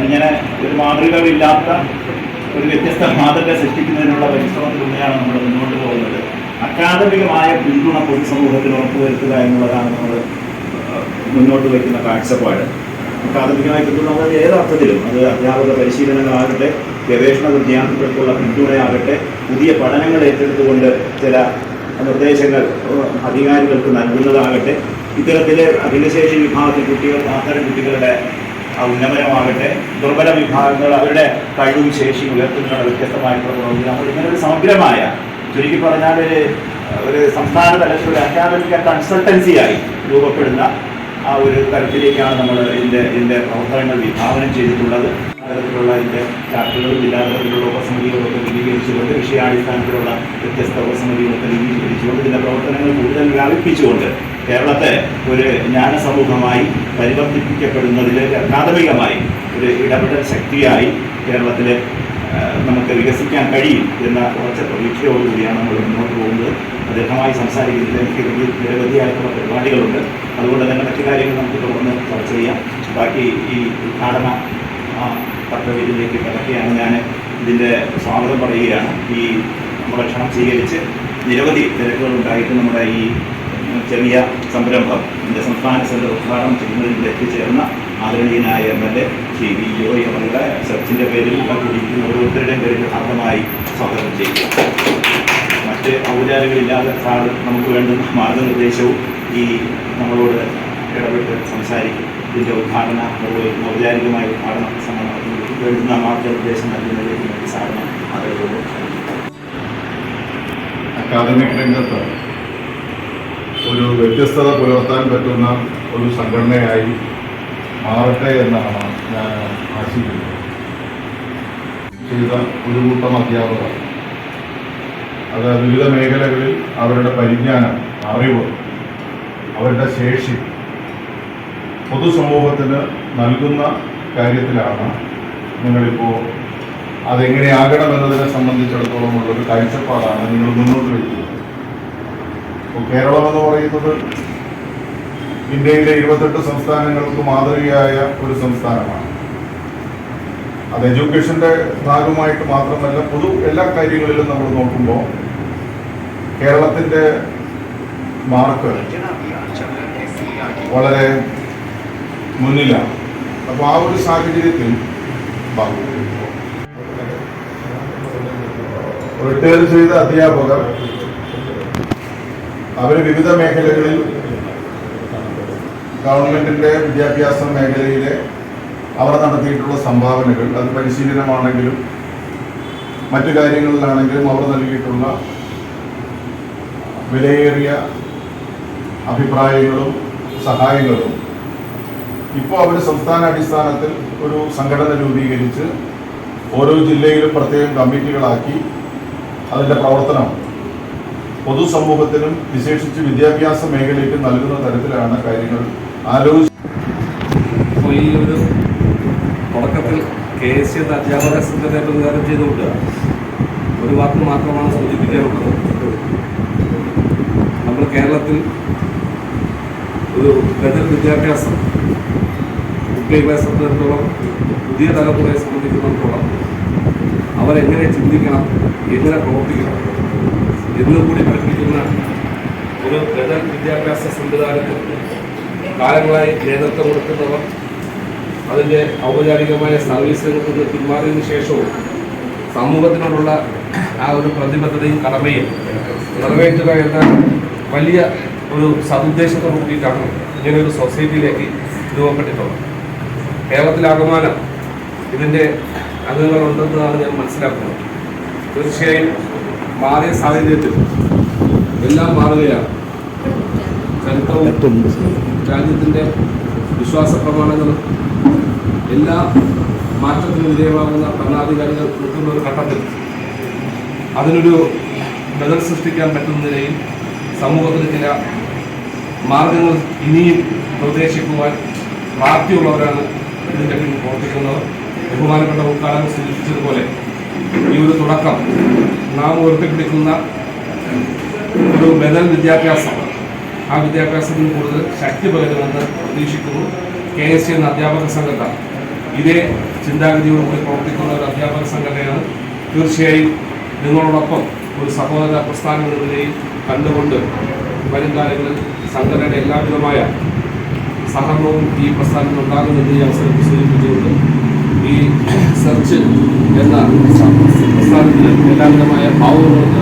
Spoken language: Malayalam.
അതിങ്ങനെ ഒരു മാതൃകകളില്ലാത്ത ഒരു വ്യത്യസ്ത മാതൃക സൃഷ്ടിക്കുന്നതിനുള്ള പരിശ്രമത്തിലൂടെയാണ് നമ്മൾ മുന്നോട്ട് പോകുന്നത്. അക്കാദമികമായ പിന്തുണ പൊതുസമൂഹത്തിന് ഉറപ്പുവരുത്തുക എന്നുള്ളതാണ് നമ്മൾ മുന്നോട്ട് വയ്ക്കുന്ന കാഴ്ചപ്പാട്. അക്കാദമികമായ പിന്തുണ അത് ഏതർത്ഥത്തിലും, അത് അധ്യാപക പരിശീലനങ്ങളാകട്ടെ, ഗവേഷണ വിദ്യാർത്ഥികൾക്കുള്ള പിന്തുണയാകട്ടെ, പുതിയ പഠനങ്ങൾ ഏറ്റെടുത്തുകൊണ്ട് ചില നിർദ്ദേശങ്ങൾ അധികാരികൾക്ക് നൽകുന്നതാകട്ടെ, ഇത്തരത്തിൽ ഭിന്നശേഷി വിഭാഗത്തിൽ കുട്ടികൾ അത്തരം കുട്ടികളുടെ ഉന്നമനമാകട്ടെ, ദുർബല വിഭാഗങ്ങൾ അവരുടെ കഴിവും ശേഷിയും ഉയർത്തുന്നതിനുള്ള വ്യത്യസ്തമായിട്ടുള്ള പ്രവൃത്തി നമ്മൾ ഇങ്ങനെ ഒരു സമഗ്രമായ, ചുരുക്കി പറഞ്ഞാൽ ഒരു സംസ്ഥാന തലത്തിൽ ഒരു അക്കാദമിക കൺസൾട്ടൻസിയായി രൂപപ്പെടുന്ന ആ ഒരു തരത്തിലേക്കാണ് നമ്മൾ ഇതിൻ്റെ പ്രവർത്തനങ്ങൾ വിഭാവനം ചെയ്തിട്ടുള്ളത്. തരത്തിലുള്ള ഇതിൻ്റെ ചാർട്ടുകളും ജില്ലാ തലത്തിലുള്ള ഉപസമിതികളൊക്കെ രൂപീകരിച്ചുകൊണ്ട്, വിഷയാടിസ്ഥാനത്തിലുള്ള വ്യത്യസ്ത ഉപസമിതികളൊക്കെ രൂപീകരിച്ചുകൊണ്ട് ഇതിൻ്റെ പ്രവർത്തനങ്ങൾ കൂടുതൽ വ്യാപിപ്പിച്ചുകൊണ്ട് കേരളത്തെ ഒരു ജ്ഞാന സമൂഹമായി പരിവർത്തിപ്പിക്കപ്പെടുന്നതിൽ അക്കാദമികമായി ഒരു ഇടപെടൽ ശക്തിയായി കേരളത്തിൽ നമുക്ക് വികസിക്കാൻ കഴിയും എന്ന ഉറച്ച പ്രതീക്ഷയോടുകൂടിയാണ് നമ്മൾ മുന്നോട്ട് പോകുന്നത്. ദീർഘമായി സംസാരിക്കുന്നതിൽ എനിക്ക് നിരവധിയായിട്ടുള്ള പരിപാടികളുണ്ട്. അതുകൊണ്ട് തന്നെ മറ്റു കാര്യങ്ങൾ നമുക്ക് തുടർന്ന് ചർച്ച ചെയ്യാം. ബാക്കി ഈ ഉദ്ഘാടന പദ്ധതിയിലേക്ക് കിടക്കുകയാണ്. ഞാൻ ഇതിൻ്റെ സ്വാഗതം പറയുകയാണ്. ഈ നമ്മുടെ ക്ഷണം സ്വീകരിച്ച് നിരവധി തിരക്കുകളുണ്ടായിട്ട് നമ്മുടെ ഈ ചെറിയ സംരംഭം ഇതിൻ്റെ സംസ്ഥാന സെൻറ്റർ ഉദ്ഘാടനം ചെയ്യുന്നതിൽ എത്തിച്ചേർന്ന ആദരണീയനായ MLA ശ്രീ വി ജോയ് അവരുടെ ചർച്ചിൻ്റെ പേരിൽ കൂടിയിരിക്കുന്ന ഓരോരുത്തരുടെയും പേരിൽ ഹാർദമായി സ്വാഗതം ചെയ്യുക. മറ്റ് ഔപചാരികളില്ലാതെ സാർ നമുക്ക് വേണ്ടുന്ന മാർഗനിർദ്ദേശവും ഈ നമ്മളോട് ഇടപെട്ട് സംസാരിക്കും. ഇതിൻ്റെ ഔപചാരികമായ ഉദ്ഘാടന സമ്മേളനത്തിൽ വേണ്ടുന്ന മാർഗനിർദ്ദേശം നൽകുന്നതിലേക്ക് വേണ്ടി സാറിന് ആദരവോട് അക്കാദമിക് രംഗത്ത് ഒരു വ്യത്യസ്തത പുലർത്താൻ പറ്റുന്ന ഒരു സംഘടനയായി മാറട്ടെ എന്നാണ് ഞാൻ ആശിക്കുന്നത്. ചെയ്ത ഒരു കൂട്ടം അധ്യാപകർ അത് വിവിധ മേഖലകളിൽ അവരുടെ പരിജ്ഞാനം, അറിവ്, അവരുടെ ശേഷി പൊതുസമൂഹത്തിന് നൽകുന്ന കാര്യത്തിലാണ് നിങ്ങളിപ്പോൾ അതെങ്ങനെയാകണമെന്നതിനെ സംബന്ധിച്ചിടത്തോളം ഉള്ളൊരു കാഴ്ചപ്പാടാണ് നിങ്ങൾ മുന്നോട്ട് വയ്ക്കുന്നത്. ഇപ്പോൾ കേരളം എന്ന് പറയുന്നത് ഇന്ത്യയിലെ 28 സംസ്ഥാനങ്ങൾക്ക് മാതൃകയായ ഒരു സംസ്ഥാനമാണ്. അത് എഡ്യൂക്കേഷൻ്റെ ഭാഗമായിട്ട് മാത്രമല്ല, പൊതു എല്ലാ കാര്യങ്ങളിലും നമ്മൾ നോക്കുമ്പോൾ കേരളത്തിൻ്റെ മാർക്ക് വളരെ മുന്നിലാണ്. അപ്പോൾ ആ ഒരു സാഹചര്യത്തിൽ റിട്ടയർ ചെയ്ത അധ്യാപകർ അവർ വിവിധ മേഖലകളിൽ ഗവൺമെൻറ്റിൻ്റെ വിദ്യാഭ്യാസ മേഖലയിലെ അവർ നടത്തിയിട്ടുള്ള സംഭാവനകൾ, അത് പരിശീലനമാണെങ്കിലും മറ്റു കാര്യങ്ങളിലാണെങ്കിലും അവർ നൽകിയിട്ടുള്ള വിലയേറിയ അഭിപ്രായങ്ങളും സഹായങ്ങളും ഇപ്പോൾ അവർ സംസ്ഥാന അടിസ്ഥാനത്തിൽ ഒരു സംഘടന രൂപീകരിച്ച് ഓരോ ജില്ലയിലും പ്രത്യേകം കമ്മിറ്റികളാക്കി അതിൻ്റെ പ്രവർത്തനം പൊതുസമൂഹത്തിനും വിശേഷിച്ച് വിദ്യാഭ്യാസ മേഖലയ്ക്ക് നൽകുന്ന തരത്തിലാണ് കാര്യങ്ങൾ ആലോചിച്ച്. അപ്പോൾ ഈ ഒരു തുടക്കത്തിൽ KSC എന്ന അധ്യാപക സംഘടന പ്രതികാരം ചെയ്തുകൊണ്ട് ഒരു വാക്ക് മാത്രമാണ് സൂചിപ്പിക്കാറുള്ളത്. നമ്മൾ കേരളത്തിൽ ഒരു ബദൽ വിദ്യാഭ്യാസം കുട്ടികളെ സംബന്ധിച്ചിടത്തോളം, പുതിയ തലമുറയെ സംബന്ധിക്കുന്നിടത്തോളം അവരെങ്ങനെ ചിന്തിക്കണം, എങ്ങനെ പ്രവർത്തിക്കണം എന്നുകൂടി പഠിപ്പിക്കുന്ന ഒരു ബദൽ വിദ്യാഭ്യാസ സംവിധാനത്തിൽ കാലങ്ങളായി നേതൃത്വം കൊടുക്കുന്നവർ അതിൻ്റെ ഔപചാരികമായ സർവീസ് രംഗത്ത് നിന്ന് പിന്മാറിയതിനു ശേഷവും സമൂഹത്തിനോടുള്ള ആ ഒരു പ്രതിബദ്ധതയും കടമയും നിറവേറ്റുക എന്ന വലിയ ഒരു സതുദ്ദേശത്തോടു കൂടിയിട്ടാണ് ഇങ്ങനെയൊരു സൊസൈറ്റിയിലേക്ക് രൂപപ്പെട്ടിട്ടുള്ളത്. കേരളത്തിലാകമാനം ഇതിൻ്റെ അംഗങ്ങളുണ്ടെന്നാണ് ഞാൻ മനസ്സിലാക്കുന്നത്. തീർച്ചയായും മാറിയ സാഹചര്യത്തിൽ എല്ലാം മാറുകയാണ്. ചരിത്രവും രാജ്യത്തിൻ്റെ വിശ്വാസ പ്രമാണങ്ങളും എല്ലാ മാറ്റത്തിന് വിധേയമാകുന്ന ഭരണാധികാരികൾ നിൽക്കുന്ന ഒരു ഘട്ടത്തിൽ അതിനൊരു ബദൽ സൃഷ്ടിക്കാൻ പറ്റുന്ന നിലയിൽ സമൂഹത്തിന് ചില മാർഗങ്ങൾ ഇനിയും നിർദ്ദേശിക്കുവാൻ പ്രാപ്തിയുള്ളവരാണ് ഇതിൻ്റെ പിന്നിൽ പ്രവർത്തിക്കുന്നവർ. ബഹുമാനപ്പെട്ട ഉദ്ഘാടനം സൂചിപ്പിച്ചതുപോലെ ഈ ഒരു തുടക്കം നാം ഉയർത്തിപ്പിടിക്കുന്ന ഒരു ബദൽ വിദ്യാഭ്യാസം, ആ വിദ്യാഭ്യാസത്തിന് കൂടുതൽ ശക്തി പകരുമെന്ന് പ്രതീക്ഷിക്കുന്നു. KSC എന്ന അധ്യാപക സംഘത്തെ ഇതേ ചിന്താഗതിയോടുകൂടി പ്രവർത്തിക്കുന്ന ഒരു അധ്യാപക സംഘടനയാണ്. തീർച്ചയായും നിങ്ങളോടൊപ്പം ഒരു സഹോദര പ്രസ്ഥാനം എന്ന നിലയിൽ കണ്ടുകൊണ്ട് വരും കാലങ്ങളിൽ സംഘടനയുടെ എല്ലാവിധമായ സഹകരണവും ഈ പ്രസ്ഥാനത്തിൽ ഉണ്ടാകുമെന്ന് ഈ അവസരത്തിൽ സൂചിപ്പിച്ചുകൊണ്ട് ഈ സെർച്ച് എന്ന പ്രസ്ഥാനത്തിന് എല്ലാവിധമായ ഭാവങ്ങളും